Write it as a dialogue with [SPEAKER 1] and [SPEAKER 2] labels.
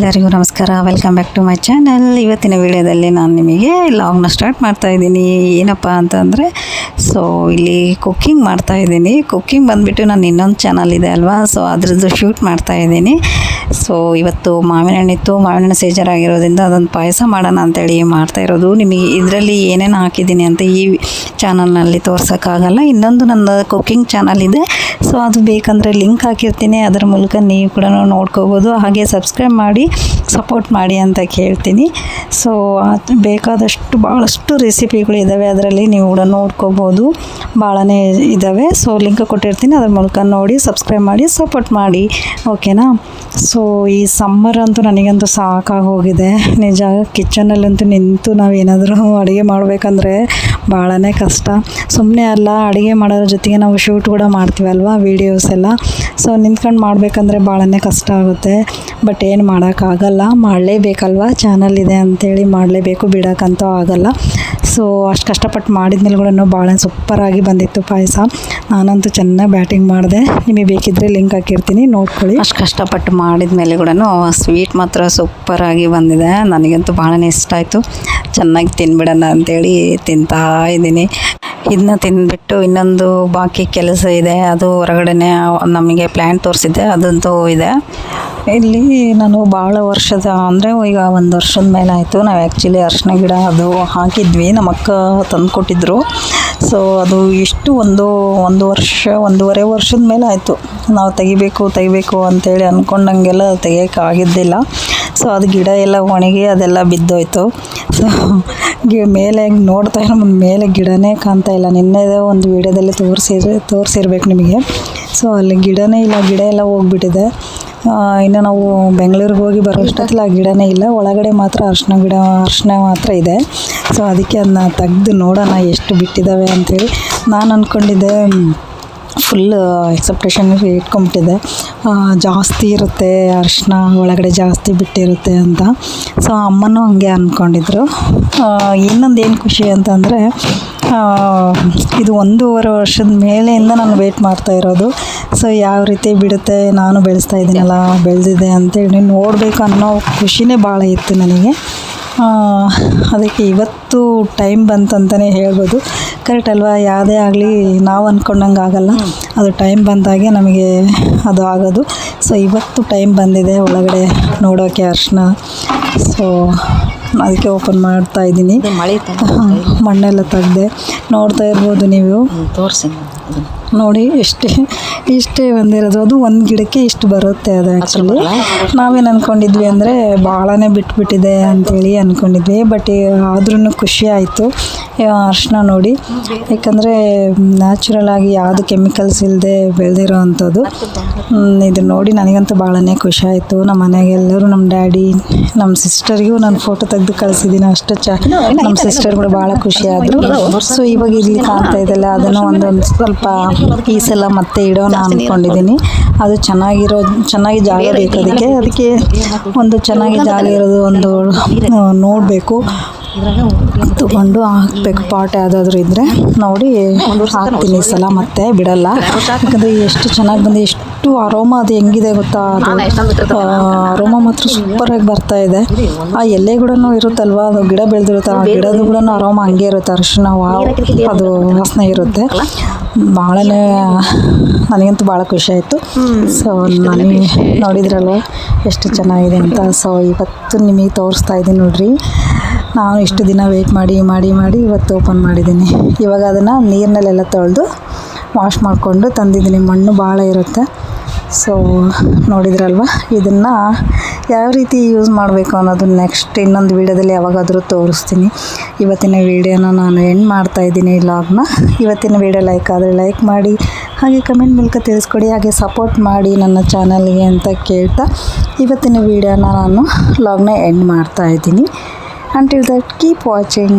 [SPEAKER 1] ಎಲ್ಲರಿಗೂ ನಮಸ್ಕಾರ. Welcome back to my channel. ಇವತ್ತಿನ ವಿಡಿಯೋದಲ್ಲಿ ನಾನು ನಿಮಗೆ ಲಾಗ್ನ ಸ್ಟಾರ್ಟ್ ಮಾಡ್ತಾ ಇದ್ದೀನಿ. ಏನಪ್ಪ ಅಂತಂದರೆ ಇಲ್ಲಿ ಕುಕ್ಕಿಂಗ್ ಮಾಡ್ತಾ ಇದ್ದೀನಿ. ಕುಕ್ಕಿಂಗ್ ಬಂದುಬಿಟ್ಟು ನಾನು ಇನ್ನೊಂದು ಚಾನಲ್ ಇದೆ ಅಲ್ವಾ, ಅದ್ರದ್ದು ಶೂಟ್ ಮಾಡ್ತಾ ಇದ್ದೀನಿ. ಇವತ್ತು ಮಾವಿನ ಹಣ್ಣಿತ್ತು, ಮಾವಿನ ಹಣ್ಣು ಸೀಜರ್ ಆಗಿರೋದ್ರಿಂದ ಅದೊಂದು ಪಾಯಸ ಮಾಡೋಣ ಅಂತೇಳಿ ಮಾಡ್ತಾ ಇರೋದು. ನಿಮಗೆ ಇದರಲ್ಲಿ ಏನೇನು ಹಾಕಿದ್ದೀನಿ ಅಂತ ಈ ಚಾನಲ್ನಲ್ಲಿ ತೋರ್ಸೋಕ್ಕಾಗಲ್ಲ. ಇನ್ನೊಂದು ನನ್ನ ಕುಕ್ಕಿಂಗ್ ಚಾನಲ್ ಇದೆ, ಅದು ಬೇಕಂದರೆ ಲಿಂಕ್ ಹಾಕಿರ್ತೀನಿ. ಅದರ ಮೂಲಕ ನೀವು ಕೂಡ ನೋಡ್ಕೋಬೋದು. ಹಾಗೆ ಸಬ್ಸ್ಕ್ರೈಬ್ ಮಾಡಿ ಸಪೋರ್ಟ್ ಮಾಡಿ ಅಂತ ಕೇಳ್ತೀನಿ. ಅದು ಬೇಕಾದಷ್ಟು ಭಾಳಷ್ಟು ರೆಸಿಪಿಗಳು ಇದ್ದಾವೆ, ಅದರಲ್ಲಿ ನೀವು ಕೂಡ ನೋಡ್ಕೋಬೋದು. ಭಾಳನೇ ಇದ್ದಾವೆ. ಲಿಂಕ್ ಕೊಟ್ಟಿರ್ತೀನಿ, ಅದ್ರ ಮೂಲಕ ನೋಡಿ ಸಬ್ಸ್ಕ್ರೈಬ್ ಮಾಡಿ ಸಪೋರ್ಟ್ ಮಾಡಿ, ಓಕೆನಾ. ಈ ಸಮ್ಮರ್ ಅಂತೂ ನನಗಂತೂ ಸಾಕಾಗೋಗಿದೆ ನಿಜ. ಕಿಚನಲ್ಲಂತೂ ನಿಂತು ನಾವು ಏನಾದರೂ ಅಡುಗೆ ಮಾಡಬೇಕಂದ್ರೆ ಭಾಳನೇ ಕಷ್ಟ. ಸುಮ್ಮನೆ ಅಲ್ಲ, ಅಡುಗೆ ಮಾಡೋದ್ರ ಜೊತೆಗೆ ನಾವು ಶೂಟ್ ಕೂಡ ಮಾಡ್ತೀವಲ್ವ, ವೀಡಿಯೋಸ್ ಎಲ್ಲ. ನಿಂತ್ಕೊಂಡು ಮಾಡಬೇಕಂದ್ರೆ ಭಾಳನೇ ಕಷ್ಟ ಆಗುತ್ತೆ. ಬಟ್ ಏನು ಮಾಡೋಕ್ಕಾಗಲ್ಲ, ಮಾಡಲೇಬೇಕಲ್ವ, ಚಾನಲ್ ಇದೆ ಅಂಥೇಳಿ ಮಾಡಲೇಬೇಕು, ಬಿಡೋಕ್ಕಂತೂ ಆಗಲ್ಲ. ಅಷ್ಟು ಕಷ್ಟಪಟ್ಟು ಮಾಡಿದ್ಮೇಲೆ ಕೂಡ ಭಾಳ ಸೂಪರಾಗಿ ಬಂದಿತ್ತು ಪಾಯಸ. ನಾನಂತೂ ಚೆನ್ನಾಗಿ ಬ್ಯಾಟಿಂಗ್ ಮಾಡಿದೆ. ನಿಮಗೆ ಬೇಕಿದ್ದರೆ ಲಿಂಕ್ ಹಾಕಿರ್ತೀನಿ, ನೋಡ್ಕೊಳ್ಳಿ. ಅಷ್ಟು ಕಷ್ಟಪಟ್ಟು ಮಾಡಿದ ಮೇಲೆ ಕೂಡ ಸ್ವೀಟ್ ಮಾತ್ರ ಸೂಪರಾಗಿ ಬಂದಿದೆ. ನನಗಂತೂ ಭಾಳನೇ ಇಷ್ಟ ಆಯಿತು. ಚೆನ್ನಾಗಿ ತಿನ್ಬಿಡೋಣ ಅಂಥೇಳಿ ತಿಂತಾ ಇದ್ದೀನಿ. ಇದನ್ನ ತಿಂದುಬಿಟ್ಟು ಇನ್ನೊಂದು ಬಾಕಿ ಕೆಲಸ ಇದೆ, ಅದು ಹೊರಗಡೆನೇ ನಮಗೆ ಪ್ಲ್ಯಾನ್ ತೋರಿಸಿದ್ದೆ, ಅದಂತೂ ಇದೆ. ಇಲ್ಲಿ ನಾನು ಭಾಳ ವರ್ಷದ ಅಂದರೆ ಈಗ 1 ವರ್ಷದ ಮೇಲೆ ಆಯಿತು. ನಾವು ಆ್ಯಕ್ಚುಲಿ ಅರಿಶಿನ ಗಿಡ ಅದು ಹಾಕಿದ್ವಿ, ನಮ್ಮ ಅಕ್ಕ ತಂದು ಕೊಟ್ಟಿದ್ದರು. ಅದು ಇಷ್ಟು ಒಂದೂವರೆ ವರ್ಷದ ಮೇಲೆ ಆಯಿತು. ನಾವು ತೆಗಿಬೇಕು ಅಂತೇಳಿ ಅಂದ್ಕೊಂಡಂಗೆಲ್ಲ ತೆಗಿಯೋಕ್ಕಾಗಿದ್ದಿಲ್ಲ. ಅದು ಗಿಡ ಎಲ್ಲ ಒಣಗಿ ಅದೆಲ್ಲ ಬಿದ್ದೋಯ್ತು. ಮೇಲೆ ನೋಡ್ತಾ ಮೇಲೆ ಗಿಡನೇ ಕಾಣ್ತಾ ಇಲ್ಲ. ನಿನ್ನೆ ಒಂದು ವೀಡಿಯೋದಲ್ಲಿ ತೋರಿಸಿರ್ಬೇಕು ನಿಮಗೆ. ಅಲ್ಲಿ ಗಿಡನೇ ಇಲ್ಲ, ಗಿಡ ಎಲ್ಲ ಹೋಗ್ಬಿಟ್ಟಿದೆ. ಇನ್ನು ನಾವು ಬೆಂಗಳೂರಿಗೆ ಹೋಗಿ ಬರೋಷ್ಟೊತ್ತಲ್ಲಿ ಆ ಗಿಡನೇ ಇಲ್ಲ. ಒಳಗಡೆ ಮಾತ್ರ ಅರಿಶಿನ ಮಾತ್ರ ಇದೆ. ಅದಕ್ಕೆ ಅದನ್ನ ತೆಗೆದು ನೋಡೋಣ ಎಷ್ಟು ಬಿಟ್ಟಿದ್ದಾವೆ ಅಂಥೇಳಿ. ನಾನು ಅಂದ್ಕೊಂಡಿದ್ದೆ ಫುಲ್ ಎಕ್ಸೆಪ್ಟೇಷನ್ ಇಟ್ಕೊಂಬಿಟ್ಟಿದೆ, ಜಾಸ್ತಿ ಇರುತ್ತೆ ಅರಿಶಿನ, ಒಳಗಡೆ ಜಾಸ್ತಿ ಬಿಟ್ಟಿರುತ್ತೆ ಅಂತ. ಅಮ್ಮನೂ ಹಂಗೆ ಅಂದ್ಕೊಂಡಿದ್ರು. ಇನ್ನೊಂದು ಏನು ಖುಷಿ ಅಂತಂದರೆ ಇದು 1.5 ವರ್ಷದ ಮೇಲೆಯಿಂದ ನಾನು ವೇಟ್ ಮಾಡ್ತಾ ಇರೋದು. ಯಾವ ರೀತಿ ಬಿಡುತ್ತೆ, ನಾನು ಬೆಳೆಸ್ತಾ ಇದ್ದೀನಲ್ಲ, ಬೆಳೆದಿದೆ ಅಂತೇಳಿ ನೋಡಬೇಕು ಅನ್ನೋ ಖುಷಿನೇ ಭಾಳ ಇತ್ತು ನನಗೆ. ಅದಕ್ಕೆ ಇವತ್ತು ಟೈಮ್ ಬಂತಂತಲೇ ಹೇಳ್ಬೋದು. ಕರೆಕ್ಟ್ ಅಲ್ವಾ? ಯಾವುದೇ ಆಗಲಿ ನಾವು ಅಂದ್ಕೊಂಡಂಗೆ ಆಗಲ್ಲ, ಅದು ಟೈಮ್ ಬಂದಾಗೆ ನಮಗೆ ಅದು ಆಗೋದು. ಇವತ್ತು ಟೈಮ್ ಬಂದಿದೆ ಒಳಗಡೆ ನೋಡೋಕ್ಕೆ ಅರಿಶಿನ. ಅದಕ್ಕೆ ಓಪನ್ ಮಾಡ್ತಾ ಇದ್ದೀನಿ. ಮಣ್ಣೆಲ್ಲ ತೆಗ್ದೆ ನೋಡ್ತಾ ಇರ್ಬೋದು ನೀವು. ತೋರಿಸಿ ನೋಡಿ, ಇಷ್ಟೇ ಬಂದಿರೋದು. ಅದು ಒಂದು ಗಿಡಕ್ಕೆ ಇಷ್ಟು ಬರುತ್ತೆ. ಅದು ಆ್ಯಕ್ಚುಲಿ ನಾವೇನು ಅಂದ್ಕೊಂಡಿದ್ವಿ ಅಂದರೆ ಭಾಳನೇ ಬಿಟ್ಬಿಟ್ಟಿದೆ ಅಂಥೇಳಿ ಅಂದ್ಕೊಂಡಿದ್ವಿ. ಬಟ್ ಆದ್ರೂ ಖುಷಿ ಆಯಿತು ಅರಿಶಿನ ನೋಡಿ. ಯಾಕಂದರೆ ನ್ಯಾಚುರಲ್ ಆಗಿ ಯಾವುದು ಕೆಮಿಕಲ್ಸ್ ಇಲ್ಲದೆ ಬೆಳೆದಿರೋ ಅಂಥದ್ದು. ಇದು ನೋಡಿ ನನಗಂತೂ ಭಾಳನೇ ಖುಷಿ ಆಯಿತು. ನಮ್ಮ ಮನೆಗೆಲ್ಲರೂ, ನಮ್ಮ ಡ್ಯಾಡಿ, ನಮ್ಮ ಸಿಸ್ಟರ್ಗೂ ನಾನು ಫೋಟೋ ತೆಗೆದು ಕಳಿಸಿದ್ದೀನಿ. ಅಷ್ಟು ನಮ್ಮ ಸಿಸ್ಟರ್ ಕೂಡ ಭಾಳ ಖುಷಿಯಾದರು. ಇವಾಗ ಇಲ್ಲಿ ಕಾಣ್ತಾ ಇದೆಯಲ್ಲ, ಅದನ್ನು ಒಂದೊಂದು ಸ್ವಲ್ಪ ಪೀಸೆಲ್ಲ ಮತ್ತೆ ಇಡೋಣ ಅಂದ್ಕೊಂಡಿದ್ದೀನಿ. ಅದು ಚೆನ್ನಾಗಿ ಜಾಗ ಬೇಕು. ಅದಕ್ಕೆ ಒಂದು ಚೆನ್ನಾಗಿ ಜಾಗ ಇರೋದು ಒಂದು ನೋಡಬೇಕು, ತಗೊಂಡು ಹಾಕಬೇಕು. ಪಾಟ್ ಯಾವುದಾದ್ರೂ ಇದ್ದರೆ ನೋಡಿ ಹಾಕ್ತೀನಿ. ಈ ಸಲ ಮತ್ತೆ ಬಿಡಲ್ಲ, ಯಾಕಂದರೆ ಎಷ್ಟು ಚೆನ್ನಾಗಿ ಬಂದು ಎಷ್ಟು ಅರೋಮಾ ಅದು ಹೆಂಗಿದೆ ಗೊತ್ತಾ. ಅದು ಅರೋಮಾ ಮಾತ್ರ ಸೂಪರಾಗಿ ಬರ್ತಾ ಇದೆ. ಆ ಎಲೆ ಕೂಡ ಇರುತ್ತಲ್ವ, ಅದು ಗಿಡ ಬೆಳೆದಿರುತ್ತೆ, ಆ ಗಿಡದ ಕೂಡ ಅರೋಮಾ ಹಂಗೆ ಇರುತ್ತೆ. ಅರಿಶಿನ ಅದು ವಾಸನೆ ಇರುತ್ತೆ. ಭಾಳನೇ ನನಗಂತೂ ಭಾಳ ಖುಷಿ ಆಯಿತು. ನನಗೆ ನೋಡಿದ್ರಲ್ವ ಎಷ್ಟು ಚೆನ್ನಾಗಿದೆ ಅಂತ. ಇವತ್ತು ನಿಮಗೆ ತೋರಿಸ್ತಾ ಇದ್ದೀನಿ ನೋಡ್ರಿ. ನಾನು ಇಷ್ಟು ದಿನ ವೆಯ್ಟ್ ಮಾಡಿ ಇವತ್ತು ಓಪನ್ ಮಾಡಿದ್ದೀನಿ. ಇವಾಗ ಅದನ್ನು ನೀರಿನಲ್ಲೆಲ್ಲ ತೊಳೆದು ವಾಶ್ ಮಾಡಿಕೊಂಡು ತಂದಿದ್ದೀನಿ. ಮಣ್ಣು ಭಾಳ ಇರುತ್ತೆ. ನೋಡಿದ್ರಲ್ವ, ಇದನ್ನು ಯಾವ ರೀತಿ ಯೂಸ್ ಮಾಡಬೇಕು ಅನ್ನೋದು ನೆಕ್ಸ್ಟ್ ಇನ್ನೊಂದು ವೀಡಿಯೋದಲ್ಲಿ ಯಾವಾಗಾದರೂ ತೋರಿಸ್ತೀನಿ. ಇವತ್ತಿನ ವೀಡಿಯೋನ ನಾನು ಎಂಡ್ ಮಾಡ್ತಾಯಿದ್ದೀನಿ ಲಾಗ್ನ. ಇವತ್ತಿನ ವೀಡಿಯೋ ಲೈಕ್ ಆದರೆ ಲೈಕ್ ಮಾಡಿ, ಹಾಗೆ ಕಮೆಂಟ್ ಮೂಲಕ ತಿಳಿಸ್ಕೊಡಿ, ಹಾಗೆ ಸಪೋರ್ಟ್ ಮಾಡಿ ನನ್ನ ಚಾನಲ್ಗೆ ಅಂತ ಕೇಳ್ತಾ ಇವತ್ತಿನ ವೀಡಿಯೋನ ನಾನು ಲಾಗ್ನ ಎಂಡ್ ಮಾಡ್ತಾಯಿದ್ದೀನಿ. Until that, keep watching.